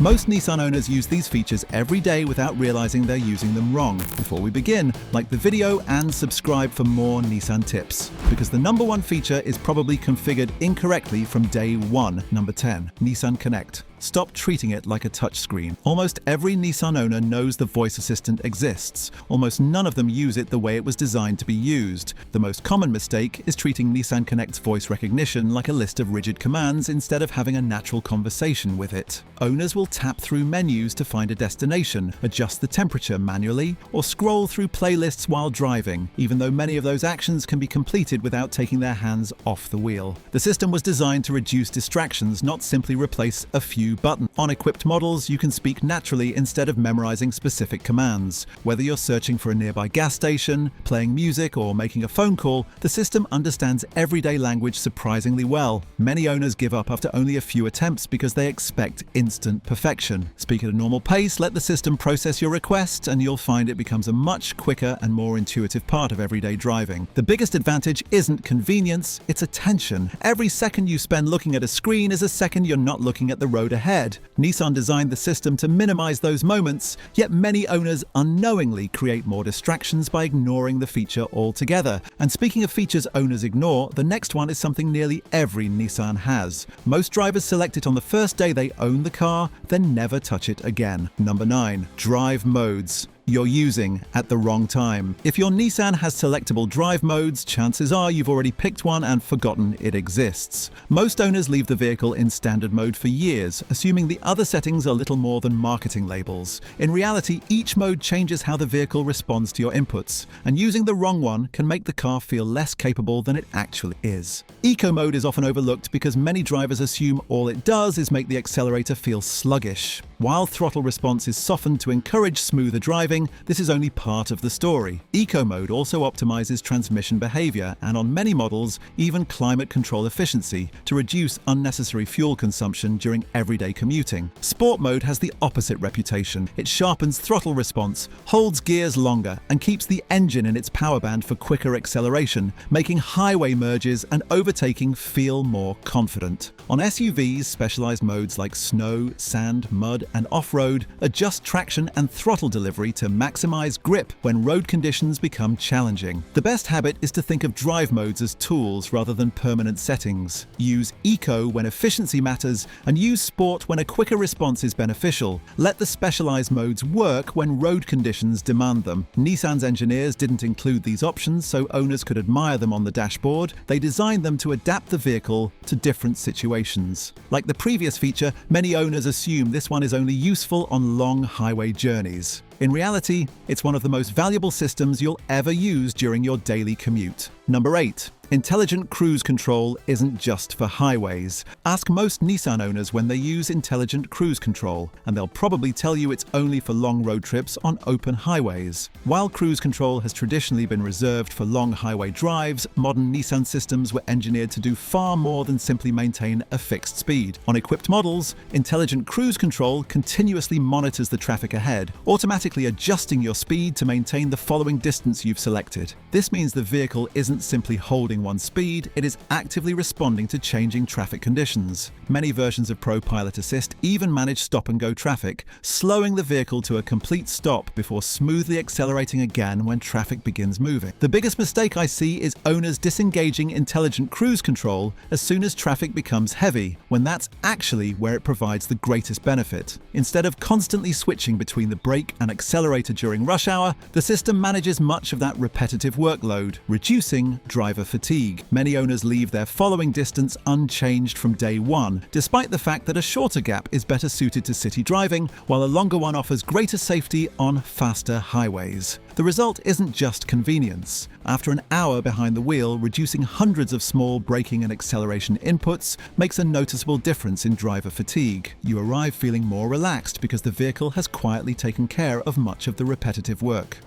Most Nissan owners use these features every day without realizing they're using them wrong. Before we begin, like the video and subscribe for more Nissan tips. Because the number one feature is probably configured incorrectly from day one. Number 10. NissanConnect. Stop treating it like a touchscreen. Almost every Nissan owner knows the voice assistant exists. Almost none of them use it the way it was designed to be used. The most common mistake is treating NissanConnect's voice recognition like a list of rigid commands instead of having a natural conversation with it. Owners will tap through menus to find a destination, adjust the temperature manually, or scroll through playlists while driving, even though many of those actions can be completed without taking their hands off the wheel. The system was designed to reduce distractions, not simply replace a few buttons. On equipped models, you can speak naturally instead of memorizing specific commands. Whether you're searching for a nearby gas station, playing music, or making a phone call, the system understands everyday language surprisingly well. Many owners give up after only a few attempts because they expect instant perfection. Speak at a normal pace, let the system process your request, and you'll find it becomes a much quicker and more intuitive part of everyday driving. The biggest advantage isn't convenience, it's attention. Every second you spend looking at a screen is a second you're not looking at the road ahead. Nissan designed the system to minimize those moments, yet many owners unknowingly create more distractions by ignoring the feature altogether. And speaking of features owners ignore, the next one is something nearly every Nissan has. Most drivers select it on the first day they own the car, then never touch it again. Number 9. Drive modes. You're using at the wrong time. If your Nissan has selectable drive modes, chances are you've already picked one and forgotten it exists. Most owners leave the vehicle in standard mode for years, assuming the other settings are little more than marketing labels. In reality, each mode changes how the vehicle responds to your inputs, and using the wrong one can make the car feel less capable than it actually is. Eco mode is often overlooked because many drivers assume all it does is make the accelerator feel sluggish. While throttle response is softened to encourage smoother driving, this is only part of the story. Eco mode also optimizes transmission behavior and, on many models, even climate control efficiency to reduce unnecessary fuel consumption during everyday commuting. Sport mode has the opposite reputation. It sharpens throttle response, holds gears longer, and keeps the engine in its power band for quicker acceleration, making highway merges and overtaking feel more confident. On SUVs, specialized modes like snow, sand, mud, and off-road adjust traction and throttle delivery to maximize grip when road conditions become challenging. The best habit is to think of drive modes as tools rather than permanent settings. Use Eco when efficiency matters and use Sport when a quicker response is beneficial. Let the specialized modes work when road conditions demand them. Nissan's engineers didn't include these options so owners could admire them on the dashboard. They designed them to adapt the vehicle to different situations. Like the previous feature, many owners assume this one is only useful on long highway journeys. In reality, it's one of the most valuable systems you'll ever use during your daily commute. Number 8. Intelligent cruise control isn't just for highways. Ask most Nissan owners when they use intelligent cruise control, and they'll probably tell you it's only for long road trips on open highways. While cruise control has traditionally been reserved for long highway drives, modern Nissan systems were engineered to do far more than simply maintain a fixed speed. On equipped models, intelligent cruise control continuously monitors the traffic ahead, automatically adjusting your speed to maintain the following distance you've selected. This means the vehicle isn't simply holding one speed, it is actively responding to changing traffic conditions. Many versions of ProPilot Assist even manage stop-and-go traffic, slowing the vehicle to a complete stop before smoothly accelerating again when traffic begins moving. The biggest mistake I see is owners disengaging intelligent cruise control as soon as traffic becomes heavy, when that's actually where it provides the greatest benefit. Instead of constantly switching between the brake and accelerator during rush hour, the system manages much of that repetitive workload, reducing driver fatigue. Many owners leave their following distance unchanged from day one, despite the fact that a shorter gap is better suited to city driving, while a longer one offers greater safety on faster highways. The result isn't just convenience. After an hour behind the wheel, reducing hundreds of small braking and acceleration inputs makes a noticeable difference in driver fatigue. You arrive feeling more relaxed because the vehicle has quietly taken care of much of the repetitive work.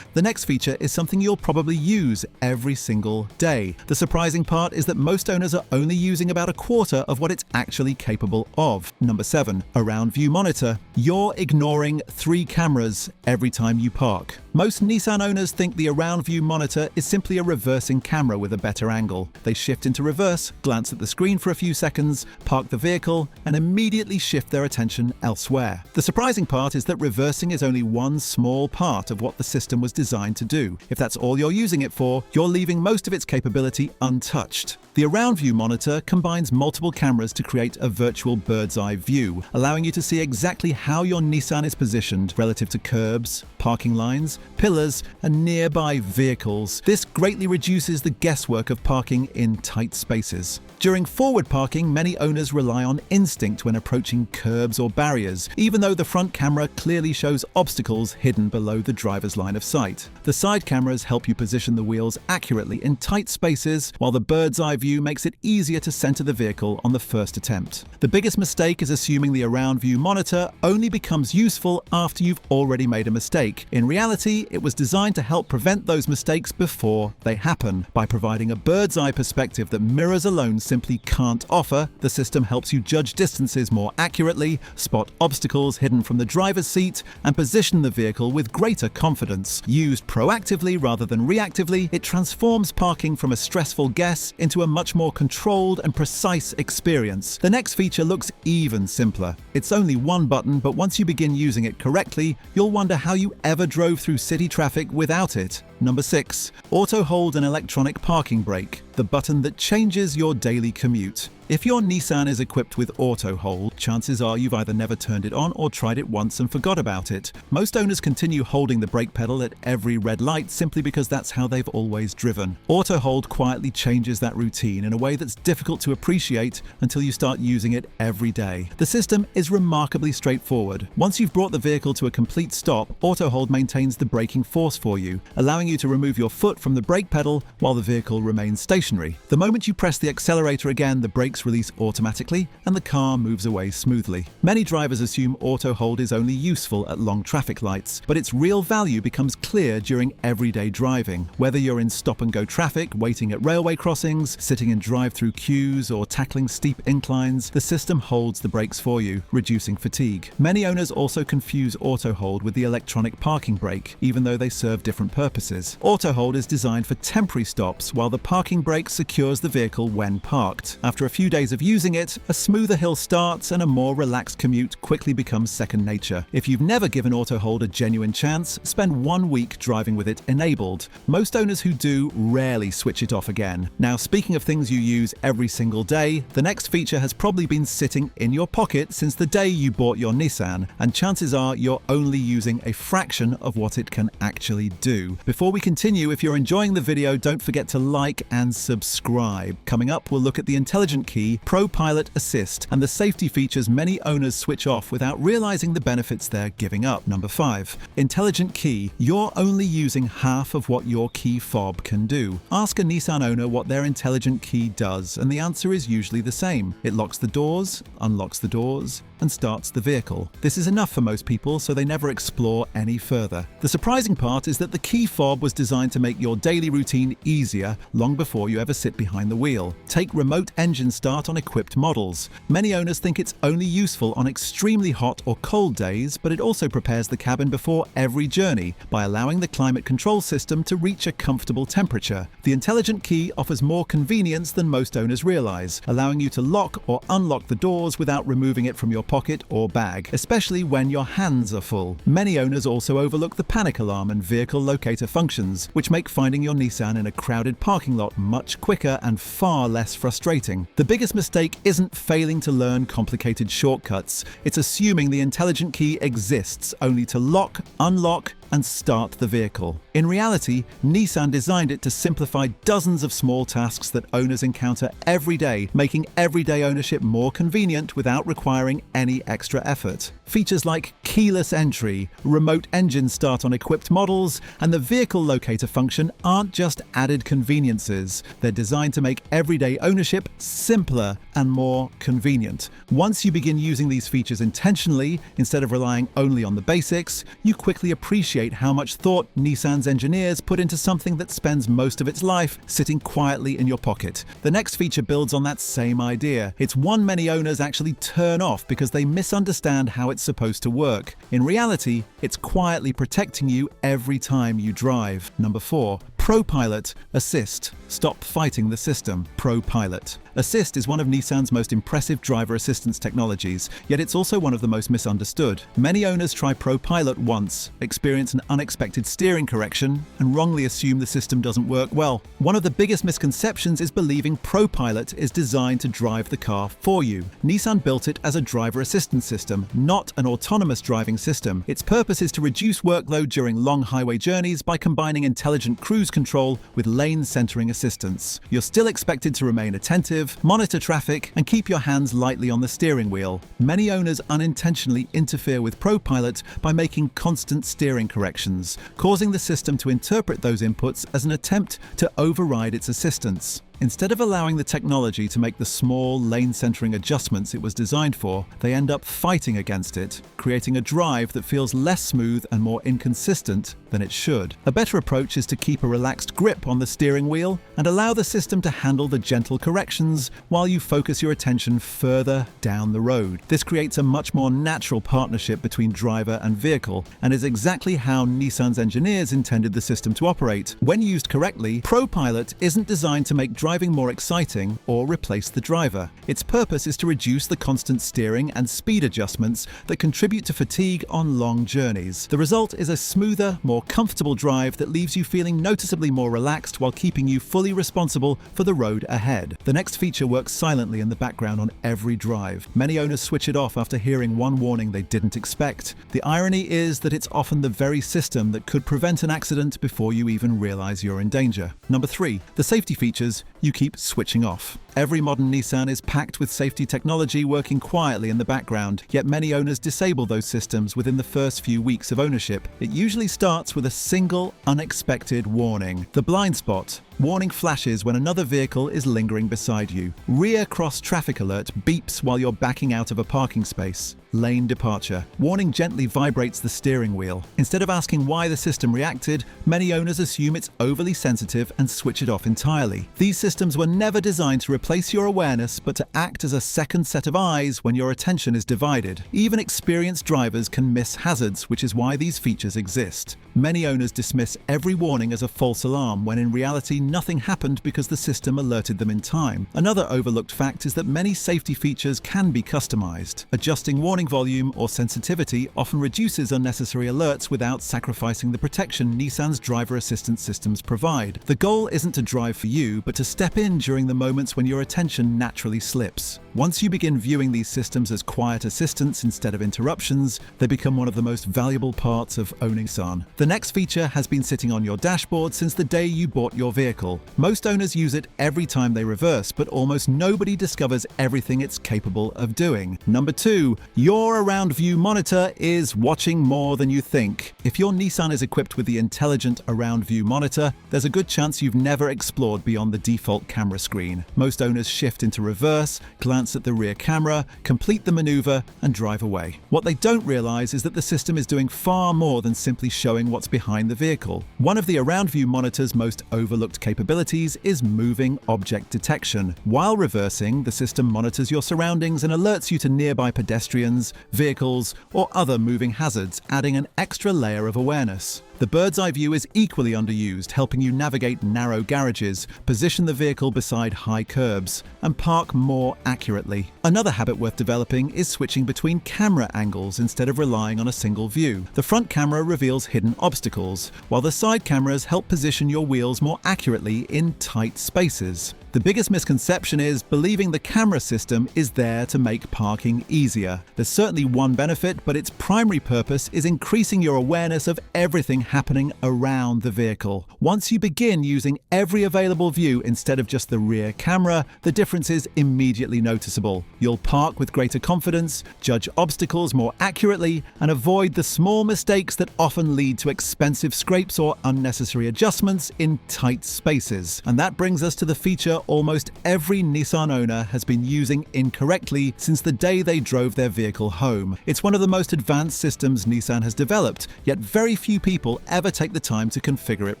The next feature is something you'll probably use every single day. The surprising part is that most owners are only using about a quarter of what it's actually capable of. Number 7. Around view monitor. You're ignoring 3 cameras every time you park. Most Nissan owners think the around view monitor is simply a reversing camera with a better angle. They shift into reverse, glance at the screen for a few seconds, park the vehicle, and immediately shift their attention elsewhere. The surprising part is that reversing is only one small part of what the system was designed to do. If that's all you're using it for, you're leaving most of its capability untouched. The around view monitor combines multiple cameras to create a virtual bird's eye view, allowing you to see exactly how your Nissan is positioned relative to curbs, parking lines, pillars, and nearby vehicles. This greatly reduces the guesswork of parking in tight spaces. During forward parking, many owners rely on instinct when approaching curbs or barriers, even though the front camera clearly shows obstacles hidden below the driver's line of sight. The side cameras help you position the wheels accurately in tight spaces, while the bird's eye view makes it easier to center the vehicle on the first attempt. The biggest mistake is assuming the around view monitor only becomes useful after you've already made a mistake. In reality, it was designed to help prevent those mistakes before they happen. By providing a bird's eye perspective that mirrors alone simply can't offer, the system helps you judge distances more accurately, spot obstacles hidden from the driver's seat, and position the vehicle with greater confidence. Used proactively rather than reactively, it transforms parking from a stressful guess into a much more controlled and precise experience. The next feature looks even simpler. It's only one button, but once you begin using it correctly, you'll wonder how you ever drove through city traffic without it. Number 6. Auto hold and electronic parking brake, the button that changes your daily commute. If your Nissan is equipped with auto hold, chances are you've either never turned it on or tried it once and forgot about it. Most owners continue holding the brake pedal at every red light simply because that's how they've always driven. Auto hold quietly changes that routine in a way that's difficult to appreciate until you start using it every day. The system is remarkably straightforward. Once you've brought the vehicle to a complete stop, auto hold maintains the braking force for you, allowing you to remove your foot from the brake pedal while the vehicle remains stationary. The moment you press the accelerator again, the brakes release automatically and the car moves away smoothly. Many drivers assume auto hold is only useful at long traffic lights, but its real value becomes clear during everyday driving. Whether you're in stop-and-go traffic, waiting at railway crossings, sitting in drive-through queues, or tackling steep inclines, the system holds the brakes for you, reducing fatigue. Many owners also confuse auto hold with the electronic parking brake, even though they serve different purposes. Auto hold is designed for temporary stops, while the parking brake secures the vehicle when parked. After a few days of using it, a smoother hill starts and a more relaxed commute quickly becomes second nature. If you've never given auto hold a genuine chance, spend 1 week driving with it enabled. Most owners who do rarely switch it off again. Now, speaking of things you use every single day, the next feature has probably been sitting in your pocket since the day you bought your Nissan, and chances are you're only using a fraction of what it can actually do. Before we continue, if you're enjoying the video, don't forget to like and subscribe. Coming up, we'll look at the intelligent key, ProPilot Assist, and the safety features many owners switch off without realizing the benefits they're giving up. Number 5. Intelligent key. You're only using half of what your key fob can do. Ask a Nissan owner what their intelligent key does, and the answer is usually the same. It locks the doors, unlocks the doors, and starts the vehicle. This is enough for most people, so they never explore any further. The surprising part is that the key fob was designed to make your daily routine easier long before you ever sit behind the wheel. Take remote engine start on equipped models. Many owners think it's only useful on extremely hot or cold days, but it also prepares the cabin before every journey by allowing the climate control system to reach a comfortable temperature. The intelligent key offers more convenience than most owners realize, allowing you to lock or unlock the doors without removing it from your pocket or bag, especially when your hands are full. Many owners also overlook the panic alarm and vehicle locator functions, which make finding your Nissan in a crowded parking lot much quicker and far less frustrating. The biggest mistake isn't failing to learn complicated shortcuts, it's assuming the intelligent key exists only to lock, unlock, and start the vehicle. In reality, Nissan designed it to simplify dozens of small tasks that owners encounter every day, making everyday ownership more convenient without requiring any extra effort. Features like keyless entry, remote engine start on equipped models, and the vehicle locator function aren't just added conveniences. They're designed to make everyday ownership simpler and more convenient. Once you begin using these features intentionally, instead of relying only on the basics, you quickly appreciate appreciate how much thought Nissan's engineers put into something that spends most of its life sitting quietly in your pocket. The next feature builds on that same idea. It's one many owners actually turn off because they misunderstand how it's supposed to work. In reality, it's quietly protecting you every time you drive. Number 4. ProPilot Assist. Stop fighting the system. ProPilot Assist is one of Nissan's most impressive driver assistance technologies, yet it's also one of the most misunderstood. Many owners try ProPilot once, experience an unexpected steering correction, and wrongly assume the system doesn't work well. One of the biggest misconceptions is believing ProPilot is designed to drive the car for you. Nissan built it as a driver assistance system, not an autonomous driving system. Its purpose is to reduce workload during long highway journeys by combining intelligent cruise control with lane centering assistance. You're still expected to remain attentive, monitor traffic, and keep your hands lightly on the steering wheel. Many owners unintentionally interfere with ProPilot by making constant steering corrections, causing the system to interpret those inputs as an attempt to override its assistance. Instead of allowing the technology to make the small lane-centering adjustments it was designed for, they end up fighting against it, creating a drive that feels less smooth and more inconsistent than it should. A better approach is to keep a relaxed grip on the steering wheel and allow the system to handle the gentle corrections while you focus your attention further down the road. This creates a much more natural partnership between driver and vehicle and is exactly how Nissan's engineers intended the system to operate. When used correctly, ProPilot isn't designed to make driving more exciting or replace the driver. Its purpose is to reduce the constant steering and speed adjustments that contribute to fatigue on long journeys. The result is a smoother, more comfortable drive that leaves you feeling noticeably more relaxed while keeping you fully responsible for the road ahead. The next feature works silently in the background on every drive. Many owners switch it off after hearing one warning they didn't expect. The irony is that it's often the very system that could prevent an accident before you even realize you're in danger. Number 3. The safety features you keep switching off. Every modern Nissan is packed with safety technology working quietly in the background, yet many owners disable those systems within the first few weeks of ownership. It usually starts with a single, unexpected warning. The blind spot. Warning flashes when another vehicle is lingering beside you. Rear cross traffic alert beeps while you're backing out of a parking space. Lane departure. Warning gently vibrates the steering wheel. Instead of asking why the system reacted, many owners assume it's overly sensitive and switch it off entirely. These systems were never designed to replace your awareness, but to act as a second set of eyes when your attention is divided. Even experienced drivers can miss hazards, which is why these features exist. Many owners dismiss every warning as a false alarm, when in reality nothing happened because the system alerted them in time. Another overlooked fact is that many safety features can be customized. Adjusting warning volume or sensitivity often reduces unnecessary alerts without sacrificing the protection Nissan's driver assistance systems provide. The goal isn't to drive for you, but to step in during the moments when your attention naturally slips. Once you begin viewing these systems as quiet assistants instead of interruptions, they become one of the most valuable parts of owning Nissan. The next feature has been sitting on your dashboard since the day you bought your vehicle. Most owners use it every time they reverse, but almost nobody discovers everything it's capable of doing. Number 2, your around view monitor is watching more than you think. If your Nissan is equipped with the intelligent around view monitor, there's a good chance you've never explored beyond the default camera screen. Most owners shift into reverse, glance at the rear camera, complete the maneuver, and drive away. What they don't realize is that the system is doing far more than simply showing what's behind the vehicle. One of the around view monitor's most overlooked capabilities is moving object detection. While reversing, the system monitors your surroundings and alerts you to nearby pedestrians, vehicles, or other moving hazards, adding an extra layer of awareness. The bird's eye view is equally underused, helping you navigate narrow garages, position the vehicle beside high curbs, and park more accurately. Another habit worth developing is switching between camera angles instead of relying on a single view. The front camera reveals hidden obstacles, while the side cameras help position your wheels more accurately in tight spaces. The biggest misconception is believing the camera system is there to make parking easier. There's certainly one benefit, but its primary purpose is increasing your awareness of everything happening around the vehicle. Once you begin using every available view instead of just the rear camera, the difference is immediately noticeable. You'll park with greater confidence, judge obstacles more accurately, and avoid the small mistakes that often lead to expensive scrapes or unnecessary adjustments in tight spaces. And that brings us to the feature almost every Nissan owner has been using incorrectly since the day they drove their vehicle home. It's one of the most advanced systems Nissan has developed, yet very few people ever take the time to configure it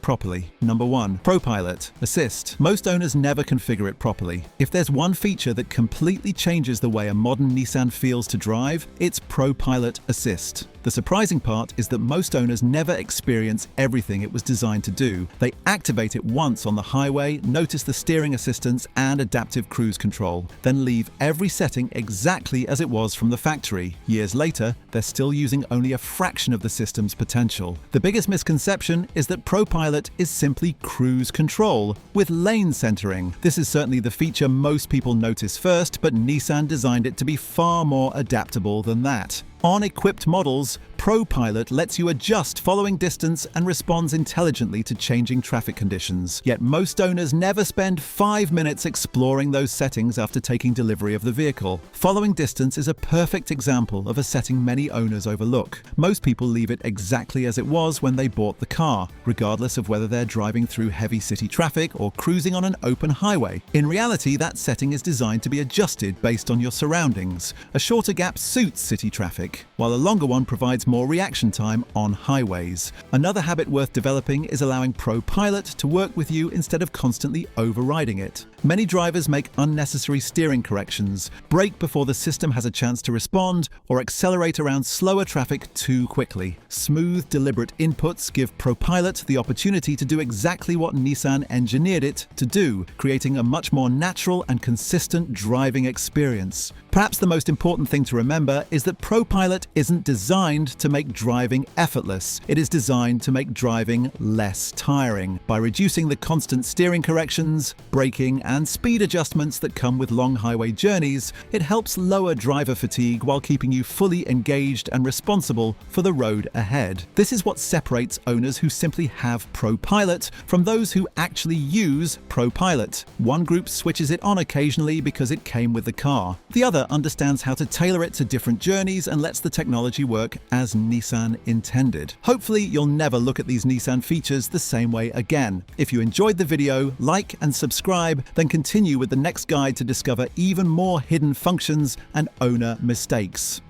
properly. Number 1. ProPilot Assist. Most owners never configure it properly. If there's one feature that completely changes the way a modern Nissan feels to drive, it's ProPilot Assist. The surprising part is that most owners never experience everything it was designed to do. They activate it once on the highway, notice the steering assistance and adaptive cruise control, then leave every setting exactly as it was from the factory. Years later, they're still using only a fraction of the system's potential. The biggest misconception is that ProPilot is simply cruise control with lane centering. This is certainly the feature most people notice first, but Nissan designed it to be far more adaptable than that. On equipped models, ProPilot lets you adjust following distance and responds intelligently to changing traffic conditions. Yet most owners never spend 5 minutes exploring those settings after taking delivery of the vehicle. Following distance is a perfect example of a setting many owners overlook. Most people leave it exactly as it was when they bought the car, regardless of whether they're driving through heavy city traffic or cruising on an open highway. In reality, that setting is designed to be adjusted based on your surroundings. A shorter gap suits city traffic, while a longer one provides more reaction time on highways. Another habit worth developing is allowing ProPilot to work with you instead of constantly overriding it. Many drivers make unnecessary steering corrections, brake before the system has a chance to respond, or accelerate around slower traffic too quickly. Smooth, deliberate inputs give ProPilot the opportunity to do exactly what Nissan engineered it to do, creating a much more natural and consistent driving experience. Perhaps the most important thing to remember is that ProPilot isn't designed to make driving effortless. It is designed to make driving less tiring. By reducing the constant steering corrections, braking, and speed adjustments that come with long highway journeys, it helps lower driver fatigue while keeping you fully engaged and responsible for the road ahead. This is what separates owners who simply have ProPilot from those who actually use ProPilot. One group switches it on occasionally because it came with the car. The other understands how to tailor it to different journeys and lets the technology work as Nissan intended. Hopefully, you'll never look at these Nissan features the same way again. If you enjoyed the video, like and subscribe, then continue with the next guide to discover even more hidden functions and owner mistakes.